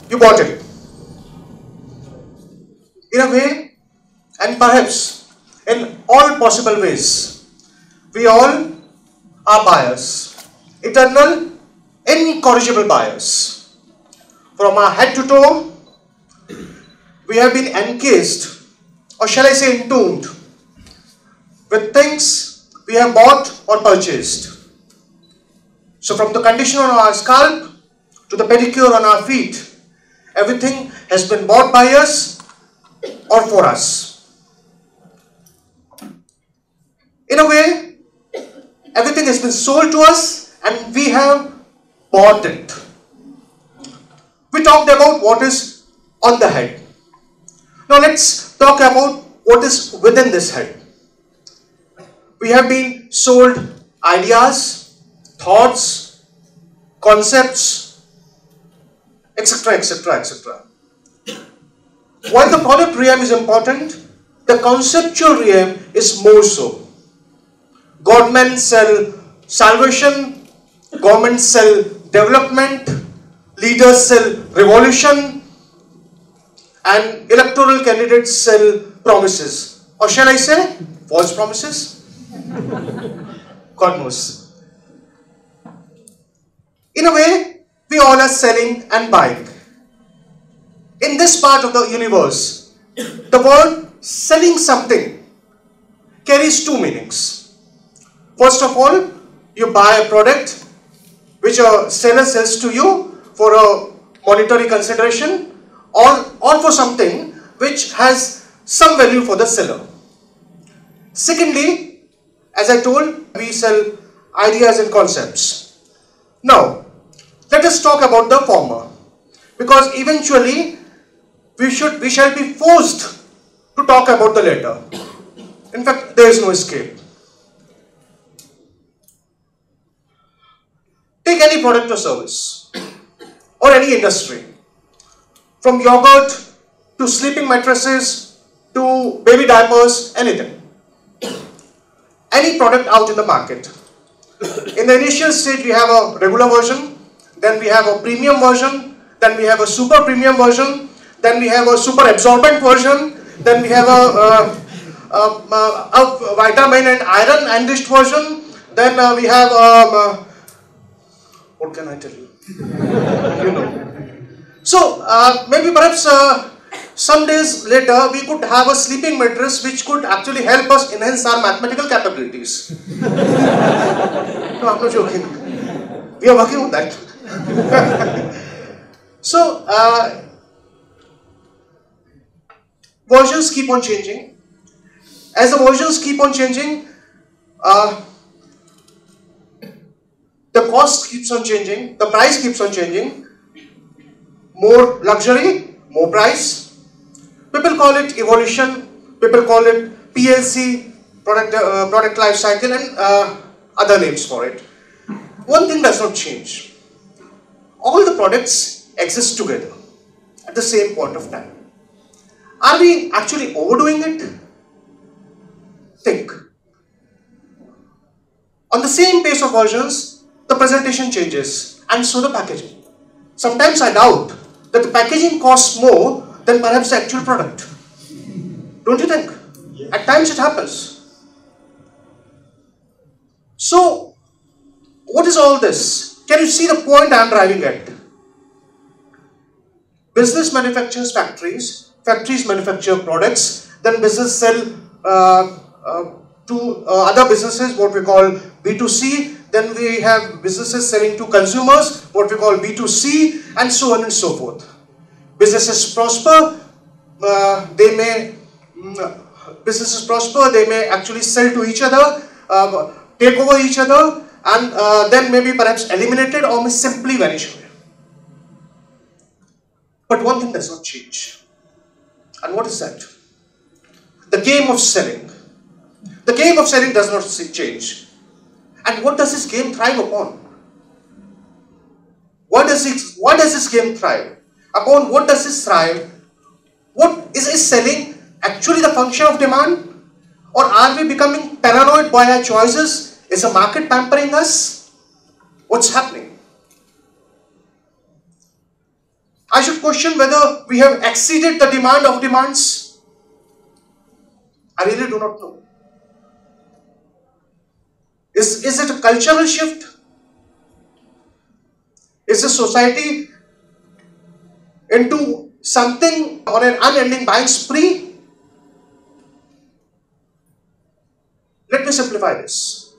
You bought it. In a way, and perhaps in all possible ways, we all are buyers. Eternal, incorrigible buyers. From our head to toe, we have been encased, or shall I say entombed, with things we have bought or purchased. So from the conditioner on our scalp to the pedicure on our feet, everything has been bought by us or for us. In a way, everything has been sold to us and we have bought it. We talked about what is on the head. Now let's talk about what is within this head. We have been sold ideas, thoughts, concepts, etc., etc., etc. While the product realm is important, the conceptual realm is more so. Governments sell salvation, governments sell development, leaders sell revolution, and electoral candidates sell promises. Or shall I say, false promises? God knows. In a way, we all are selling and buying. In this part of the universe, the word selling something carries two meanings. First of all, you buy a product which a seller sells to you for a monetary consideration or for something which has some value for the seller. Secondly, as I told, we sell ideas and concepts. Now, let us talk about the former, because eventually we shall be forced to talk about the latter. In fact, there is no escape. Take any product or service or any industry, from yogurt to sleeping mattresses to baby diapers, anything. Any product out in the market. In the initial stage, we have a regular version, then we have a premium version, then we have a super premium version, then we have a super absorbent version, then we have a vitamin and iron enriched version, then we have what can I tell you? You know. So maybe perhaps some days later we could have a sleeping mattress which could actually help us enhance our mathematical capabilities. No, I'm not joking. We are working on that. So versions keep on changing. As the versions keep on changing, the cost keeps on changing, the price keeps on changing. More luxury, more price. People call it evolution, people call it PLC, product life cycle, and other names for it. One thing does not change. All the products exist together at the same point of time. Are we actually overdoing it? Think. On the same pace of versions, the presentation changes, and so the packaging. Sometimes I doubt that the packaging costs more than perhaps the actual product. Don't you think? Yes. At times it happens. So, what is all this? Can you see the point I am driving at? Business manufactures factories, factories manufacture products, then business sell to other businesses, what we call B2C, then we have businesses selling to consumers, what we call B2C, and so on and so forth. Businesses prosper, they may actually sell to each other, take over each other, and then maybe perhaps eliminated or may simply vanish away. But one thing does not change. And what is that? The game of selling. The game of selling does not change. And what does this game thrive upon? Why does this game thrive? Upon what does this thrive? What is selling actually the function of demand? Or are we becoming paranoid by our choices? Is the market pampering us? What's happening? I should question whether we have exceeded the demand of demands. I really do not know. Is it a cultural shift? Is the society into something on an unending buying spree? Let me simplify this.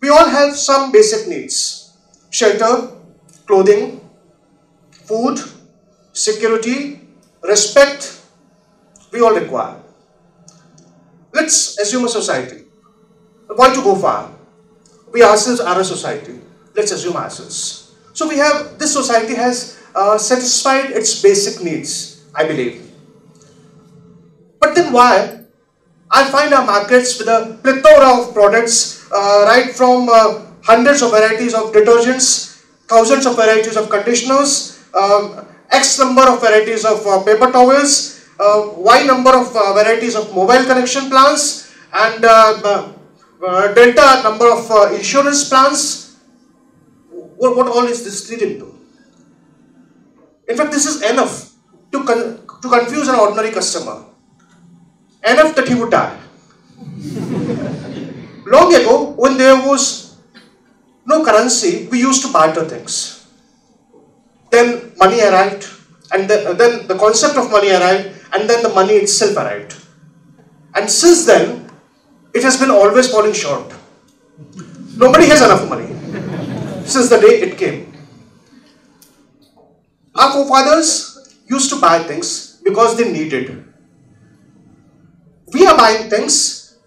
We all have some basic needs: shelter, clothing, food, security, respect. We all require. Let's assume a society. Why to go far? We ourselves are a society. Let's assume ourselves. So we have, this society has satisfied its basic needs, I believe. But then why? I find our markets with a plethora of products, right from hundreds of varieties of detergents, thousands of varieties of conditioners, X number of varieties of paper towels, Y number of varieties of mobile connection plans, and delta number of insurance plans. What all is this leading to? In fact, this is enough to confuse an ordinary customer. Enough that he would die. Long ago, when there was no currency, we used to barter things. Then money arrived, and then the concept of money arrived, and then the money itself arrived. And since then, it has been always falling short. Nobody has enough money since the day it came. Our forefathers used to buy things because they needed. We are buying things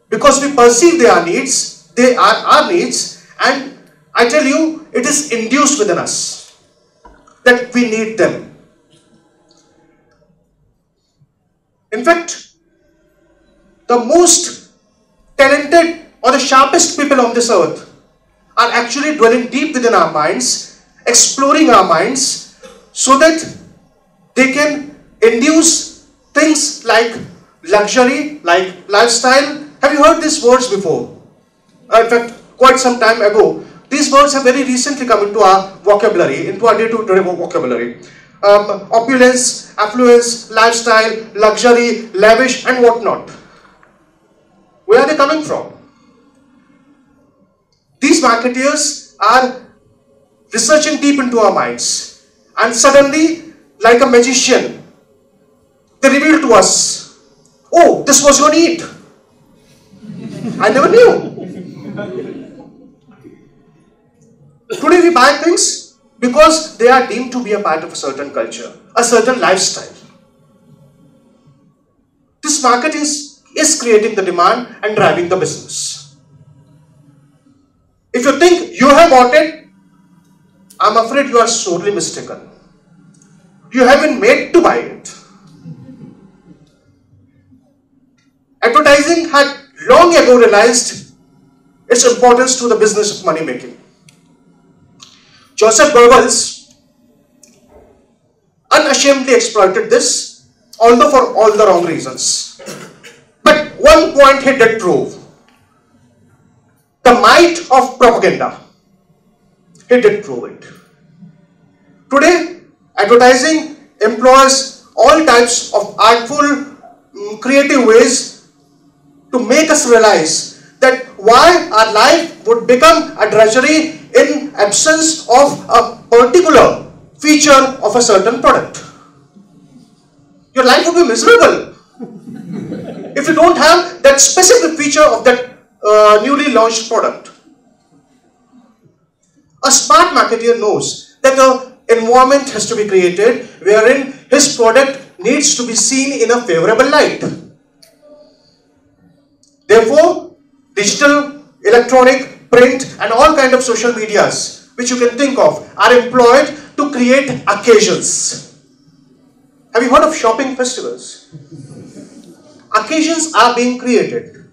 because we perceive they are our needs, and I tell you, it is induced within us that we need them. In fact, the most talented or the sharpest people on this earth are actually dwelling deep within our minds, exploring our minds, so that they can induce things like luxury, like lifestyle. Have you heard these words before? In fact, quite some time ago, these words have very recently come into our vocabulary, into our day-to-day vocabulary. Opulence, affluence, lifestyle, luxury, lavish, and whatnot. Where are they coming from? These marketeers are researching deep into our minds, and suddenly, like a magician, they reveal to us, oh, this was your need. I never knew. Today we buy things because they are deemed to be a part of a certain culture, a certain lifestyle. This market is creating the demand and driving the business. If you think you have bought it, I'm afraid you are sorely mistaken. You have been made to buy it. Advertising had long ago realized its importance to the business of money making. Joseph Goebbels unashamedly exploited this, although for all the wrong reasons. But one point he did prove: the might of propaganda. He did prove it. Today, advertising employs all types of artful, creative ways to make us realize that why our life would become a drudgery in absence of a particular feature of a certain product. Your life would be miserable if you don't have that specific feature of that newly launched product. A smart marketer knows that an environment has to be created wherein his product needs to be seen in a favorable light. Therefore, digital, electronic, print, and all kinds of social medias which you can think of are employed to create occasions. Have you heard of shopping festivals? Occasions are being created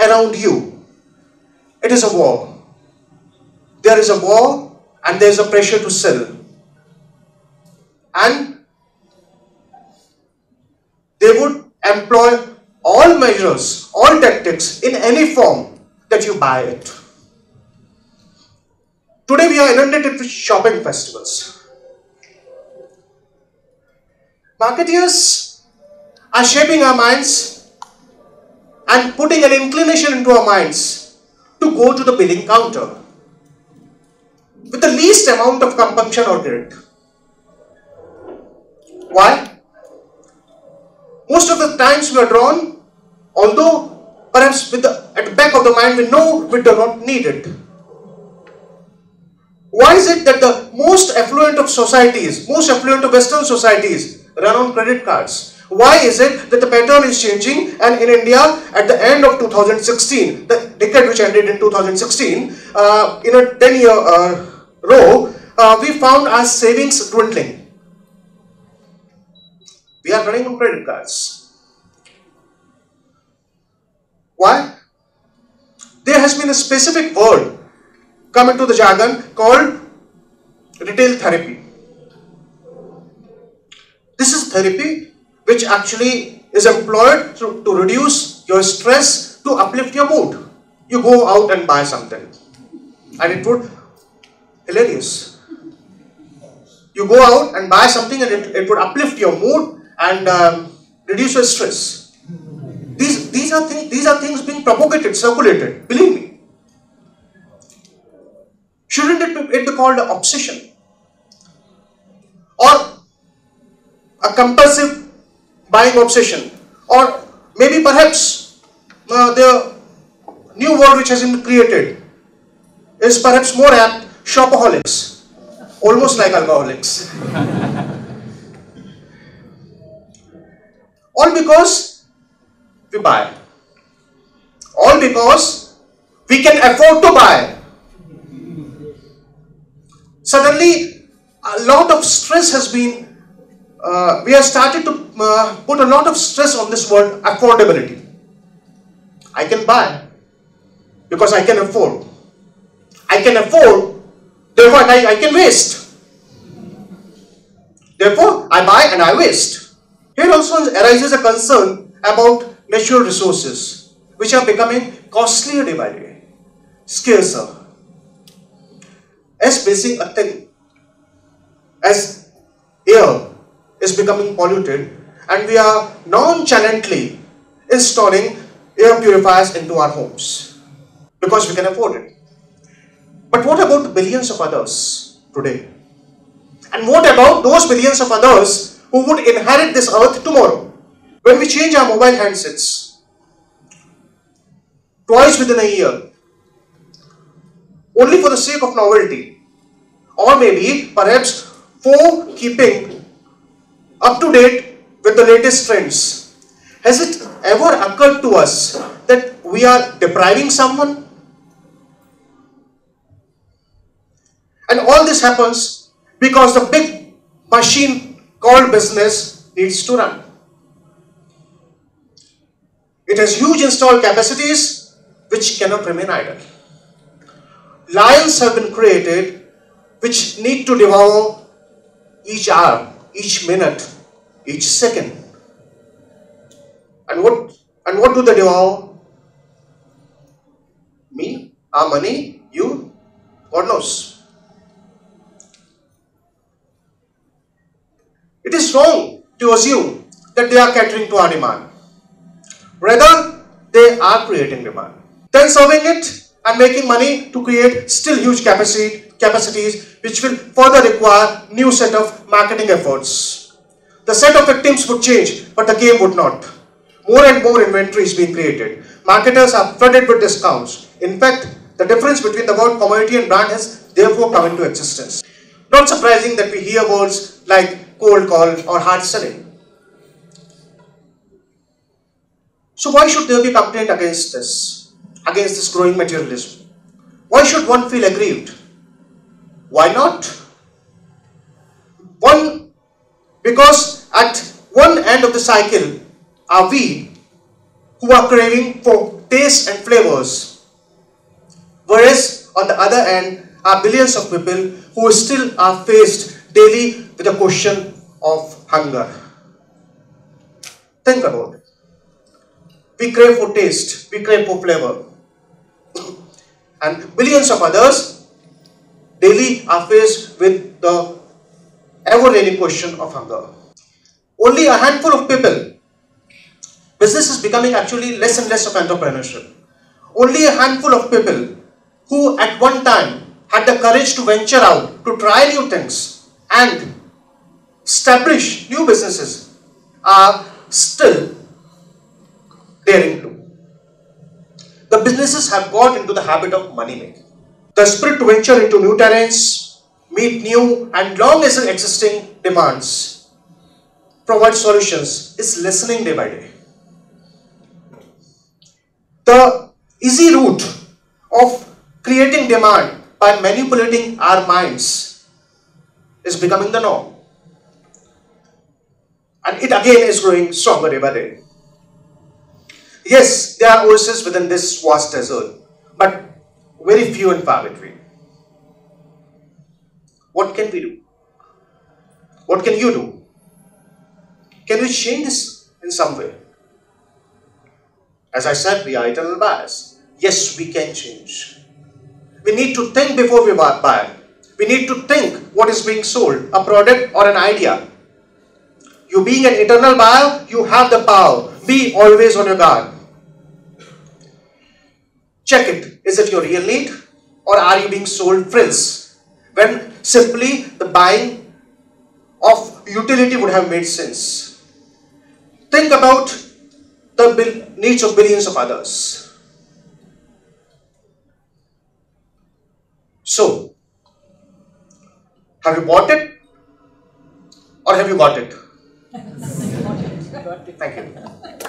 around you. It is a war. There is a war and there is a pressure to sell. And they would employ all measures, all tactics in any form that you buy it. Today we are inundated with shopping festivals. Marketeers are shaping our minds and putting an inclination into our minds to go to the billing counter with the least amount of compunction or guilt. Why? Most of the times we are drawn, although perhaps at the back of the mind we know we do not need it. Why is it that the most affluent of societies, most affluent of Western societies run on credit cards? Why is it that the pattern is changing, and in India at the end of 2016, the decade which ended in 2016, in a 10-year row, we found our savings dwindling. We are running on credit cards. Why? There has been a specific word come into the jargon called retail therapy. This is therapy which actually is employed to reduce your stress, to uplift your mood. You go out and buy something, and it would hilarious. You go out and buy something, and it would uplift your mood and reduce your stress. These are things being propagated, circulated. Believe me. Shouldn't it be called an obsession or a compulsive buying obsession, or maybe perhaps the new word which has been created is perhaps more apt, shopaholics, almost like alcoholics. All because we buy, all because we can afford to buy. Suddenly, a lot of stress has been, we have started to put a lot of stress on this word affordability. I can buy because I can afford. I can afford, therefore I can waste. Therefore, I buy and I waste. Here also arises a concern about natural resources, which are becoming costlier day by day, scarcer. As basic a thing as air is becoming polluted, and we are nonchalantly installing air purifiers into our homes because we can afford it. But what about the billions of others today? And what about those billions of others who would inherit this earth tomorrow? When we change our mobile handsets twice within a year, only for the sake of novelty, or maybe perhaps for keeping up to date with the latest trends, has it ever occurred to us that we are depriving someone? And all this happens because the big machine called business needs to run. It has huge installed capacities which cannot remain idle. Lions have been created which need to devour each hour, each minute, each second. And what do they devour? Me, our money, you, God knows. It is wrong to assume that they are catering to our demand. Rather, they are creating demand, then serving it and making money to create still huge capacities which will further require new set of marketing efforts. The set of victims would change, but the game would not. More and more inventory is being created. Marketers are flooded with discounts. In fact, the difference between the word commodity and brand has therefore come into existence. Not surprising that we hear words like cold call or hard selling. So why should there be complaint against this growing materialism? Why should one feel aggrieved? Why not? Because at one end of the cycle are we who are craving for taste and flavors, whereas on the other end are billions of people who still are faced daily with the question of hunger. Think about it. We crave for taste, we crave for flavor, and billions of others daily are faced with the ever-reigning question of hunger. only a handful of people. Business is becoming actually less and less of entrepreneurship. Only a handful of people who at one time had the courage to venture out, to try new things and establish new businesses are still daring to. The businesses have got into the habit of money making. The spirit to venture into new terrains, meet new and long existing demands, provide solutions is lessening day by day. The easy route of creating demand by manipulating our minds is becoming the norm. And it again is growing stronger day by day. Yes, there are oases within this vast desert, but very few and far between. What can we do? What can you do? Can we change this in some way? As I said, we are eternal buyers. Yes, we can change. We need to think before we buy. We need to think what is being sold, a product or an idea. You being an eternal buyer, you have the power. Be always on your guard. Check it. Is it your real need or are you being sold frills when simply the buying of utility would have made sense? Think about the needs of billions of others. So, have you bought it or have you got it? Thank you.